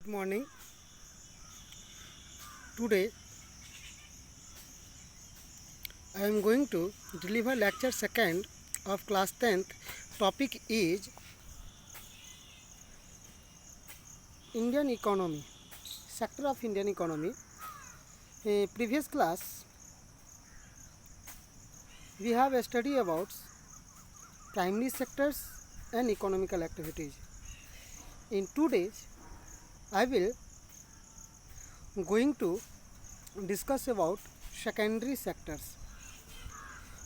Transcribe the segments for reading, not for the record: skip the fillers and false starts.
morning. Today I am going to deliver lecture second of class 10th. Topic is Indian economy, sector of Indian economy. Previous class we have studied about primary sectors and economical activities. In today's I will going to discuss about secondary sectors.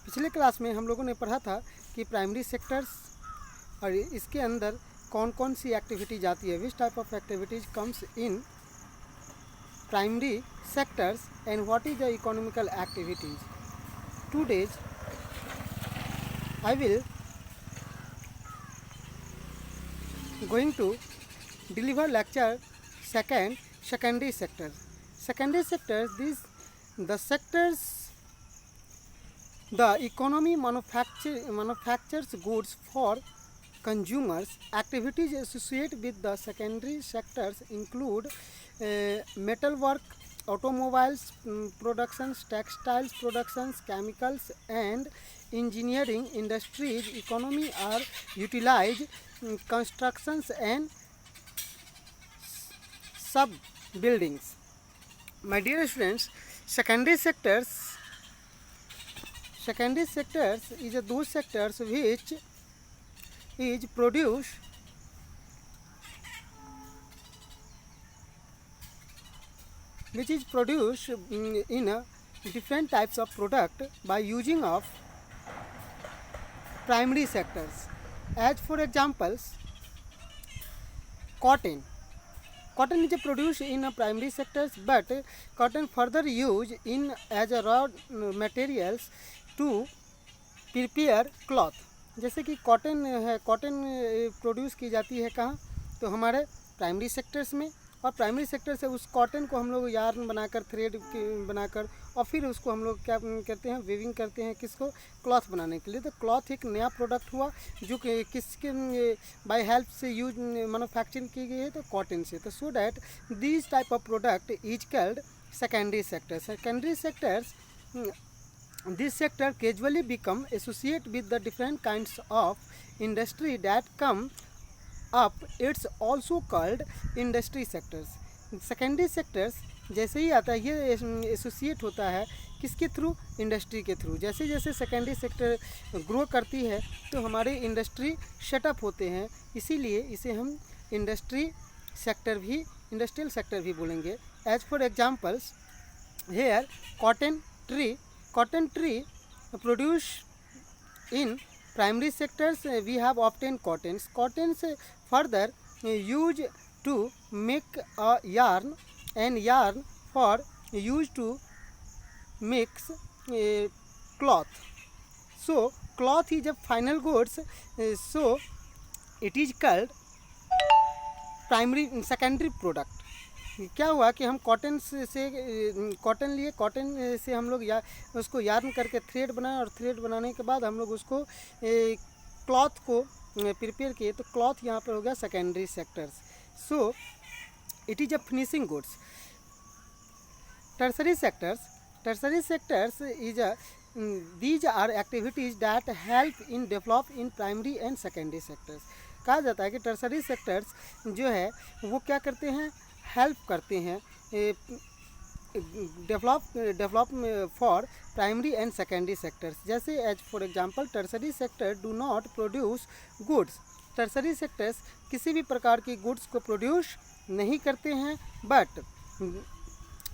पिछले class में हम लोगों ने पढ़ा था कि primary sectors और इसके अंदर कौन कौन सी एक्टिविटीज आती है, which type of activities comes in primary sectors and what is the economical activities. Today's I will going to deliver lecture second, secondary sectors. Secondary sectors, the sectors, the economy manufactures goods for consumers. Activities associated with the secondary sectors include metalwork, automobiles productions, textiles productions, chemicals and engineering industries. Economy are utilized constructions and sub buildings. My dear students, secondary sectors is those sectors which is produce in different types of product by using of primary sectors. As for examples, cotton is produced in primary sectors, but cotton further used in as a raw materials to prepare cloth. जैसे कि cotton है, cotton produce की जाती है कहाँ, तो हमारे primary sectors में, और प्राइमरी सेक्टर से उस कॉटन को हम लोग यार्न बनाकर, थ्रेड बनाकर, और फिर उसको हम लोग क्या करते हैं, वीविंग करते हैं, किसको, क्लॉथ बनाने के लिए। तो क्लॉथ एक नया प्रोडक्ट हुआ जो कि किसके बाय हेल्प से यूज मैन्युफैक्चरिंग की गई है, तो कॉटन से। तो so that this type of product is called secondary sector. Secondary sectors, this sector casually become associated with the different kinds of industry that come up. It's also called industry sectors. Secondary sectors जैसे ही आता है ये associate होता है किसके through, industry के through. जैसे जैसे सेकेंडरी सेक्टर ग्रो करती है तो हमारे इंडस्ट्री सेटअप होते हैं, इसीलिए इसे हम इंडस्ट्री सेक्टर भी, इंडस्ट्रियल सेक्टर भी बोलेंगे। As for examples here cotton tree produce in primary sectors. We have obtained cottons further used to make a yarn, and yarn for used to mix cloth. So cloth is a final goods, so it is called secondary product. क्या हुआ कि हम cotton से हम लोग उसको yarn करके thread बनाए, और थ्रेड बनाने के बाद हम लोग उसको क्लॉथ को प्रिपेयर किए, तो क्लॉथ यहाँ पर हो गया secondary sectors. So it is a finishing goods. Tertiary sectors is these are activities that help in develop in primary and secondary sectors. कहा जाता है कि टर्सरी सेक्टर्स जो है वो क्या करते हैं, हेल्प करते हैं develop for primary and secondary sectors. जैसे as for example tertiary sector do not produce goods. Tertiary sectors किसी भी प्रकार की गुड्स को प्रोड्यूस नहीं करते हैं, बट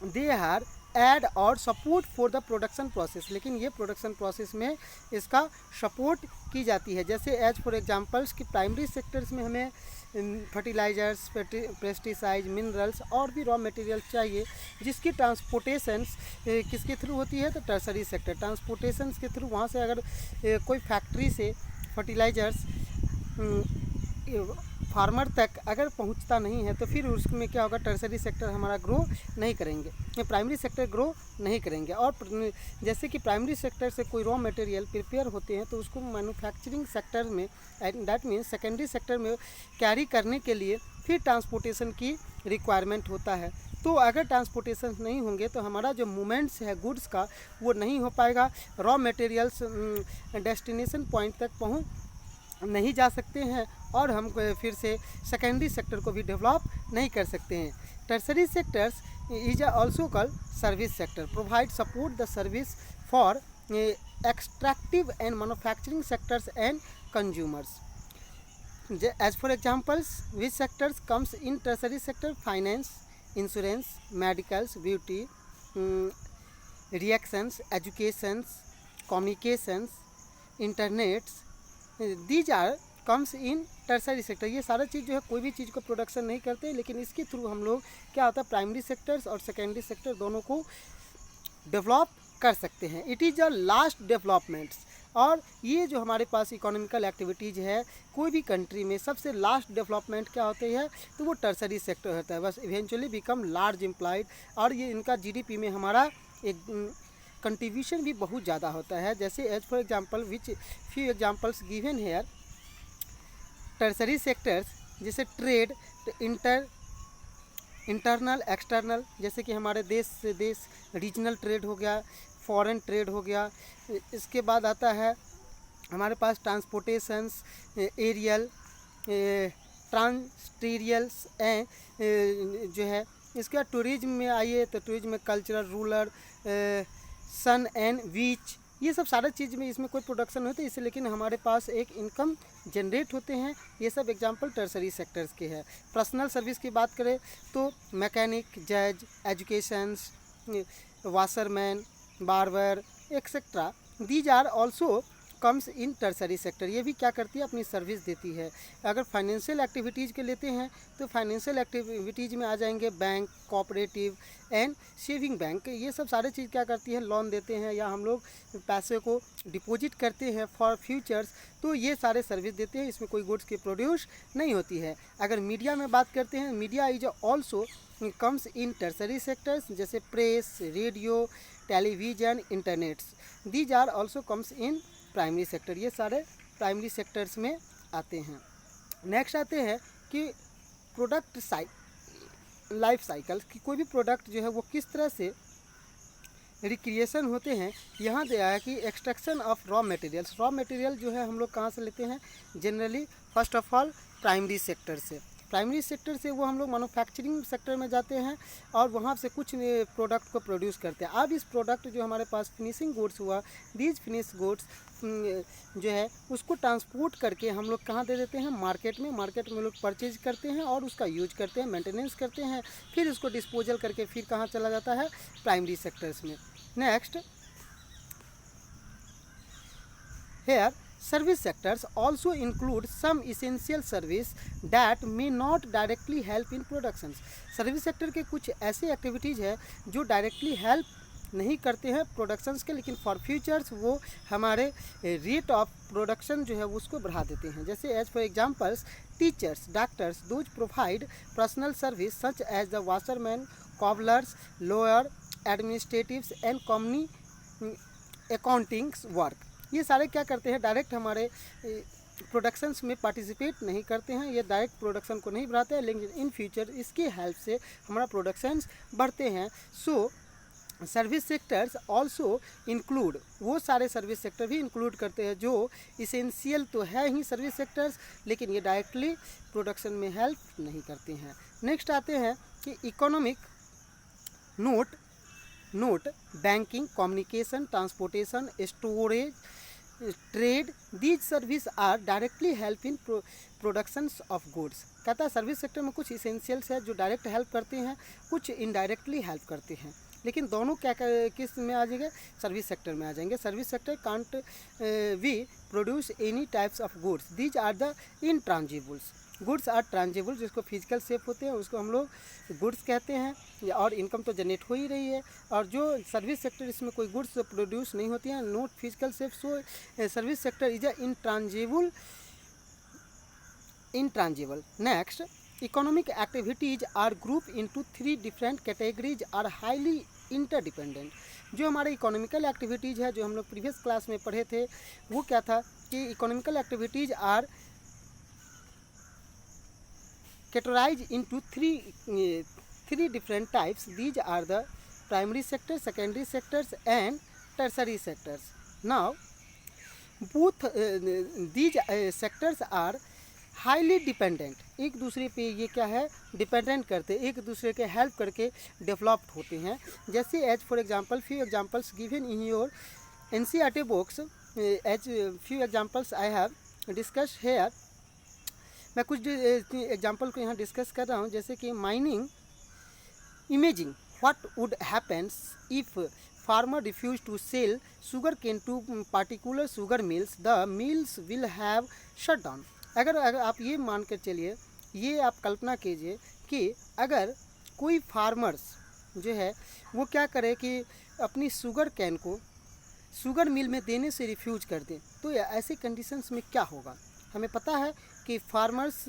दे आर एड और support for the production process, लेकिन ये प्रोडक्शन प्रोसेस में इसका सपोर्ट की जाती है। जैसे एज फॉर एग्जांपल्स कि प्राइमरी सेक्टर्स में हमें फर्टिलाइजर्स, पेस्टिसाइड, मिनरल्स और भी रॉ मटेरियल्स चाहिए, जिसकी ट्रांसपोर्टेशंस किसके थ्रू होती है, तो टर्सरी सेक्टर ट्रांसपोर्टेशंस के थ्रू। वहाँ से अगर कोई फैक्ट्री से फर्टिलाइजर्स फार्मर तक अगर पहुंचता नहीं है तो फिर उसमें क्या होगा, टर्सरी सेक्टर हमारा ग्रो नहीं करेंगे, प्राइमरी सेक्टर ग्रो नहीं करेंगे। और जैसे कि प्राइमरी सेक्टर से कोई रॉ मटेरियल प्रिपेयर होते हैं तो उसको मैन्युफैक्चरिंग सेक्टर में, दैट मीन्स सेकेंडरी सेक्टर में कैरी करने के लिए फिर ट्रांसपोर्टेशन की रिक्वायरमेंट होता है। तो अगर ट्रांसपोर्टेशन नहीं होंगे तो हमारा जो मूवमेंट्स है गुड्स का वो नहीं हो पाएगा, रॉ मटेरियल्स डेस्टिनेशन पॉइंट तक पहुंच नहीं जा सकते हैं और हम फिर से सेकेंडरी सेक्टर को भी डेवलप नहीं कर सकते हैं। Tertiary sectors is also called service sector, provide support the service for extractive and manufacturing sectors and consumers. As for examples which sectors comes in tertiary sector, finance, insurance, medicals, beauty, reactions, educations, communications, internets, these are comes in tertiary sector. ये सारा चीज़ जो है कोई भी चीज़ को production नहीं करते, लेकिन इसके थ्रू हम लोग क्या होता है प्राइमरी सेक्टर्स और सेकेंडरी सेक्टर दोनों को डेवलप कर सकते हैं। It is a last developments, और ये जो हमारे पास इकोनॉमिकल एक्टिविटीज़ है कोई भी कंट्री में सबसे लास्ट डेवलपमेंट क्या होती है, तो वो टर्सरी सेक्टर होता है। बस इवेंचुअली बिकम लार्ज एम्प्लॉयड, और ये इनका जीडीपी में हमारा एक कंट्रीब्यूशन भी बहुत ज़्यादा होता है। जैसे as for example which few examples given here, tertiary sectors जैसे ट्रेड, इंटरनल, एक्सटर्नल, जैसे कि हमारे देश से देश रीजनल ट्रेड हो गया, फॉरेन ट्रेड हो गया। इसके बाद आता है हमारे पास ट्रांसपोर्टेशंस, एरियल, ट्रांसटेरियल्स जो है। इसके बाद टूरिज्म में आइए तो टूरिज्म में कल्चरल, रूरल, सन एंड बीच, ये सब सारा चीज़ में इसमें कोई प्रोडक्शन होती है इससे, लेकिन हमारे पास एक इनकम जनरेट होते हैं। ये सब एग्जांपल टर्सरी सेक्टर्स के हैं। पर्सनल सर्विस की बात करें तो मैकेनिक, जज, educations, washerman, barber etcetera, these are also comes in tertiary sector. ये भी क्या करती है, अपनी सर्विस देती है। अगर फाइनेंशियल एक्टिविटीज़ के लेते हैं तो फाइनेंशियल एक्टिविटीज़ में आ जाएंगे bank, cooperative and saving bank. ये सब सारे चीज़ क्या करती है, लोन देते हैं या हम लोग पैसे को डिपॉजिट करते हैं फॉर फ्यूचर्स, तो ये सारे सर्विस देते हैं। इसमें कोई गुड्स की प्रोड्यूस नहीं होती है। अगर मीडिया में बात करते हैं, media is also comes in tertiary sectors, जैसे press, radio, television, internets, these are also comes in primary sector. ये सारे प्राइमरी सेक्टर्स में आते हैं। नेक्स्ट आते हैं कि प्रोडक्ट लाइफ साइकिल, कि कोई भी प्रोडक्ट जो है वो किस तरह से रिक्रिएशन होते हैं। यहाँ दिया है कि extraction of raw materials. Raw material जो है हम लोग कहाँ से लेते हैं, generally first of all primary sector से। प्राइमरी सेक्टर से वो हम लोग मैन्युफैक्चरिंग सेक्टर में जाते हैं और वहाँ से कुछ प्रोडक्ट को प्रोड्यूस करते हैं। अब इस प्रोडक्ट जो हमारे पास फिनिशिंग गुड्स हुआ, दीज फिनिश गुड्स जो है उसको ट्रांसपोर्ट करके हम लोग कहाँ दे देते हैं, मार्केट में। मार्केट में लोग परचेज करते हैं और उसका यूज करते हैं, मेंटेनेंस करते हैं, फिर उसको डिस्पोजल करके फिर कहाँ चला जाता है, प्राइमरी सेक्टर्स में। Next here service sectors also include some essential service that may not directly help in productions। Service sector के कुछ ऐसे एक्टिविटीज़ है जो डायरेक्टली हेल्प नहीं करते हैं प्रोडक्शंस के, लेकिन फॉर फ्यूचर्स वो हमारे रेट ऑफ प्रोडक्शन जो है उसको बढ़ा देते हैं। जैसे as for examples teachers, doctors, those provide personal service such as the washerman, cobblers, lawyer, administratives and common accountings work. ये सारे क्या करते हैं, डायरेक्ट हमारे प्रोडक्शंस में पार्टिसिपेट नहीं करते हैं, ये डायरेक्ट प्रोडक्शन को नहीं बढ़ाते हैं, लेकिन इन फ्यूचर इसकी हेल्प से हमारा प्रोडक्शंस बढ़ते हैं। So service sectors also include, वो सारे सर्विस सेक्टर भी इंक्लूड करते हैं जो इसेंशियल तो है ही सर्विस सेक्टर्स, लेकिन ये डायरेक्टली प्रोडक्शन में हेल्प नहीं करते हैं। नेक्स्ट आते हैं कि economic note banking, communication, transportation, storage, trade, these service are directly help in productions of goods. कहता है सर्विस सेक्टर में कुछ इसेंशियल्स है जो डायरेक्ट हेल्प करते हैं, कुछ इनडायरेक्टली हेल्प करते हैं, लेकिन दोनों क्या किस में आ जाएंगे, सर्विस सेक्टर में आ जाएंगे। Service sector can't we produce any types of goods, these are the intangibles. Goods are tangible, जिसको फिजिकल शेप होते हैं उसको हम लोग गुड्स कहते हैं, और इनकम तो जनरेट हो ही रही है। और जो सर्विस सेक्टर इसमें कोई गुड्स प्रोड्यूस नहीं होती हैं, not physical shape, so service sector is a intangible intangible. Next, economic activities are grouped into three different categories are highly interdependent. जो हमारे इकोनॉमिकल एक्टिविटीज़ है, जो हम लोग प्रीवियस क्लास में पढ़े थे, वो क्या था कि economical activities are categorized into three different types. These are the primary sector, secondary sectors and tertiary sectors. Now both these sectors are highly dependent, एक दूसरे पे ये क्या है डिपेंडेंट करते, एक दूसरे के हेल्प करके डेवलप्ड होते हैं. जैसे as for example few examples given in your NCERT books, as few examples I have discuss here. मैं कुछ एग्जांपल को यहाँ डिस्कस कर रहा हूँ. जैसे कि mining, imaging what would happens if farmer refused to sell sugar cane to particular sugar mills, the mills will have shut down. अगर आप ये मान कर चलिए, ये आप कल्पना कीजिए कि अगर कोई फार्मर्स जो है वो क्या करे कि अपनी शुगर कैन को शुगर मिल में देने से रिफ्यूज कर दें, तो ऐसे कंडीशंस में क्या होगा. हमें पता है कि farmers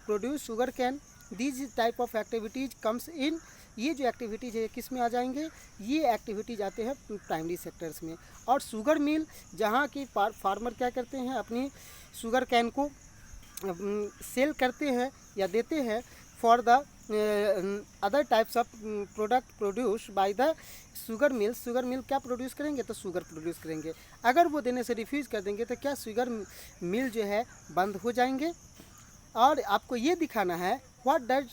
produce sugar cane, these type of activities comes in. ये जो एक्टिविटीज़ है किस में आ जाएंगे, ये एक्टिविटीज आते हैं प्राइमरी सेक्टर्स में. और शुगर मिल जहाँ की फार्मर क्या करते हैं, अपनी शुगर कैन को सेल करते हैं या देते हैं for the other types of product produce by the sugar mill. Sugar mill क्या प्रोड्यूस करेंगे, तो शुगर प्रोड्यूस करेंगे. अगर वो देने से रिफ्यूज़ कर देंगे तो क्या शुगर मिल जो है बंद हो जाएंगे. और आपको ये दिखाना है व्हाट डज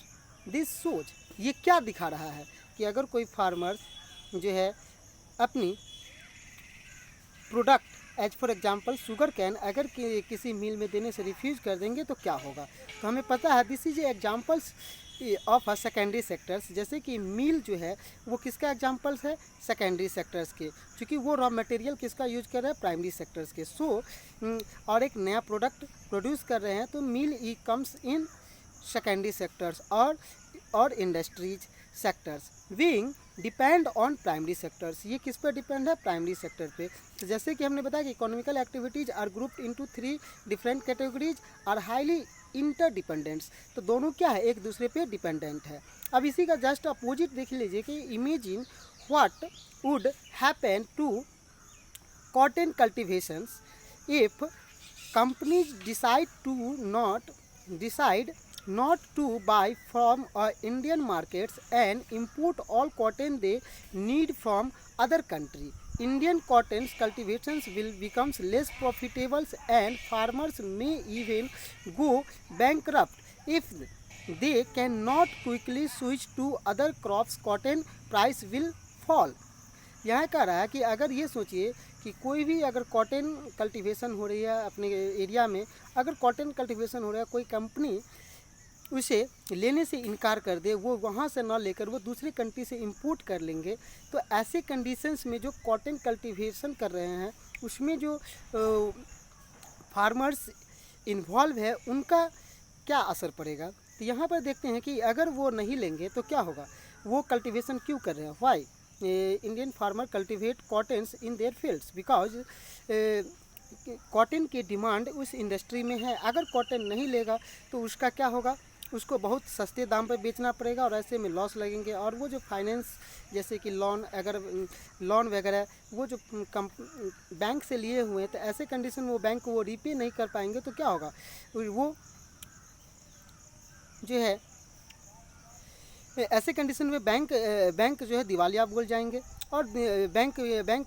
दिस शोज, ये क्या दिखा रहा है कि अगर कोई फार्मर जो है अपनी product as for example sugar cane अगर किसी मिल में देने से रिफ्यूज़ कर देंगे तो क्या होगा. तो हमें पता है this is examples of a secondary sectors. जैसे कि मिल जो है वो किसका एग्जांपल्स है, सेकेंडरी सेक्टर्स के, क्योंकि वो रॉ मटेरियल किसका यूज कर रहे हैं, प्राइमरी सेक्टर्स के. और एक नया प्रोडक्ट प्रोड्यूस कर रहे हैं तो मिल ई कम्स इन सेकेंडरी सेक्टर्स और industries sectors. Being depend on primary sectors, ये किस पर डिपेंड है, प्राइमरी सेक्टर पे. तो जैसे कि हमने बताया कि economical activities are grouped into three different categories are highly interdependents. तो दोनों क्या है, एक दूसरे पे डिपेंडेंट है. अब इसी का जस्ट अपोजिट देख लीजिए कि imagine what would happen to cotton cultivations if companies decide not to buy from Indian markets and import all cotton they need from other country. Indian cotton cultivations will become less profitable and farmers may even go bankrupt if they cannot quickly switch to other crops. Cotton price will fall. यहाँ कह रहा है कि अगर ये सोचिए कि कोई भी अगर कॉटन कल्टीवेशन हो रही है अपने एरिया में, अगर कॉटन कल्टीवेशन हो रहा है, कोई कंपनी उसे लेने से इनकार कर दे, वो वहाँ से ना लेकर वो दूसरी कंट्री से इंपोर्ट कर लेंगे, तो ऐसे कंडीशंस में जो कॉटन कल्टीवेशन कर रहे हैं उसमें जो फार्मर्स इन्वॉल्व है उनका क्या असर पड़ेगा. तो यहाँ पर देखते हैं कि अगर वो नहीं लेंगे तो क्या होगा. वो कल्टीवेशन क्यों कर रहे हैं, why Indian farmer cultivate cottons in their fields, because cotton की डिमांड उस इंडस्ट्री में है. अगर कॉटन नहीं लेगा तो उसका क्या होगा, उसको बहुत सस्ते दाम पर बेचना पड़ेगा और ऐसे में लॉस लगेंगे. और वो जो फाइनेंस जैसे कि लोन, अगर लोन वगैरह वो जो बैंक से लिए हुए हैं, तो ऐसे कंडीशन में वो बैंक को वो रीपे नहीं कर पाएंगे तो क्या होगा, वो जो है ऐसे कंडीशन में बैंक जो है दिवालिया बोल जाएंगे और बैंक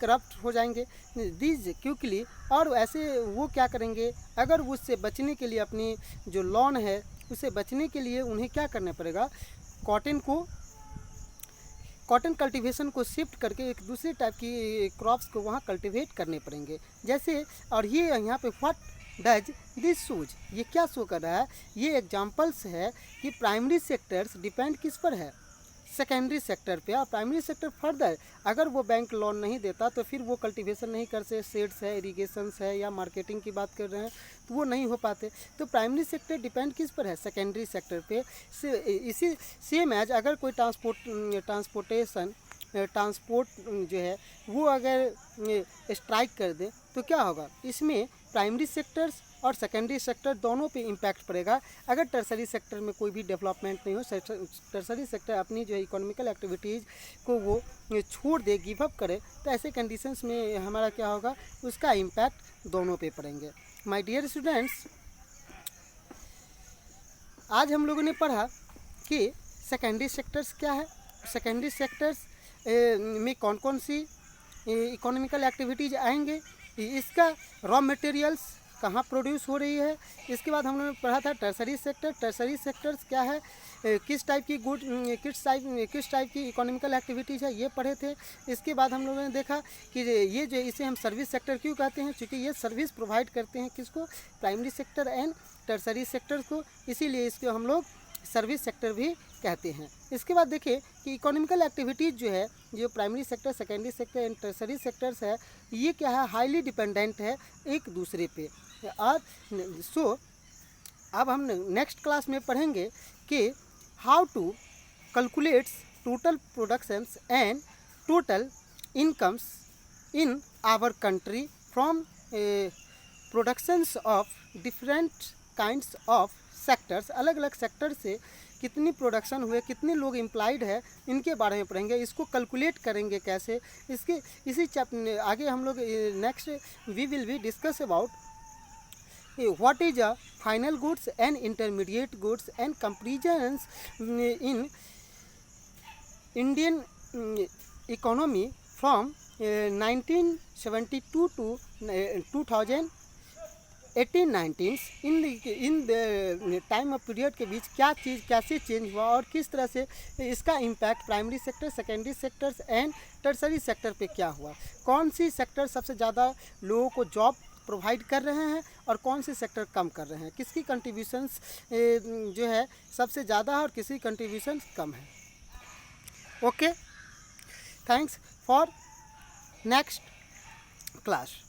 करप्ट हो जाएंगे दीज क्विकली. और ऐसे वो क्या करेंगे, अगर उससे बचने के लिए अपनी जो लोन है उससे बचने के लिए उन्हें क्या करना पड़ेगा, कॉटन कल्टीवेशन को शिफ्ट करके एक दूसरे टाइप की क्रॉप्स को वहाँ कल्टीवेट करने पड़ेंगे. जैसे और ये यहाँ पे व्हाट डज दिस शोज, ये क्या शो कर रहा है, ये एग्जांपल्स है कि प्राइमरी सेक्टर्स डिपेंड किस पर है, सेकेंडरी सेक्टर पे. और प्राइमरी सेक्टर फर्दर अगर वो बैंक लोन नहीं देता तो फिर वो कल्टीवेशन नहीं कर सकते, सेड्स है, इरिगेशंस है या मार्केटिंग की बात कर रहे हैं तो वो नहीं हो पाते. तो प्राइमरी सेक्टर डिपेंड किस पर है, सेकेंडरी सेक्टर पे. इसी सेम एज अगर कोई ट्रांसपोर्ट जो है वो अगर स्ट्राइक कर दे तो क्या होगा, इसमें प्राइमरी सेक्टर्स और सेकेंडरी सेक्टर दोनों पे इम्पैक्ट पड़ेगा। अगर टर्सरी सेक्टर में कोई भी डेवलपमेंट नहीं हो, टर्सरी सेक्टर अपनी जो इकोनॉमिकल एक्टिविटीज़ को वो छोड़ दे, गिव अप करे, तो ऐसे कंडीशंस में हमारा क्या होगा, उसका इम्पैक्ट दोनों पे पड़ेंगे। माय डियर स्टूडेंट्स, आज हम लोगों ने पढ़ा कि सेकेंडरी सेक्टर्स क्या है, सेकेंडरी सेक्टर्स में कौन कौन सी इकोनॉमिकल एक्टिविटीज़ आएंगे, इसका रॉ मटेरियल्स कहाँ प्रोड्यूस हो रही है। इसके बाद हम लोगों ने पढ़ा था टर्सरी सेक्टर, टर्सरी सेक्टर्स क्या है, किस टाइप की गुड किस टाइप की इकोनॉमिकल एक्टिविटीज़ है, ये पढ़े थे। इसके बाद हम लोगों ने देखा कि ये जो इसे हम सर्विस सेक्टर क्यों कहते हैं, क्योंकि ये सर्विस प्रोवाइड करते हैं किसको, primary sector and tertiary sector को, इसीलिए इसको हम लोग सर्विस सेक्टर भी कहते हैं। इसके बाद देखिए कि इकोनॉमिकल एक्टिविटीज़ जो है, जो primary sector, secondary sector and tertiary sectors है, ये क्या है, हाईली डिपेंडेंट है एक दूसरे पे। और अब हम नेक्स्ट क्लास में पढ़ेंगे कि how to calculates total productions and total incomes in our country from productions of different kinds of sectors. अलग अलग सेक्टर से कितनी प्रोडक्शन हुए, कितने लोग एम्प्लॉयड है, इनके बारे में पढ़ेंगे। इसको कैलकुलेट करेंगे कैसे, इसके इसी चैप्टर आगे हम लोग next we will be discuss about what is a final goods and intermediate goods and comparisons in Indian economy from 1972 to 2018-19 in the time of period के बीच क्या चीज़ कैसे चेंज हुआ और किस तरह से इसका impact primary sector, secondary sectors and tertiary sector पे क्या हुआ, कौन सी सेक्टर सबसे ज़्यादा लोगों को जॉब प्रोवाइड कर रहे हैं और कौन से सेक्टर कम कर रहे हैं, किसकी कंट्रीब्यूशंस जो है सबसे ज़्यादा है और किसकी कंट्रीब्यूशंस कम है। Okay, thanks for next class.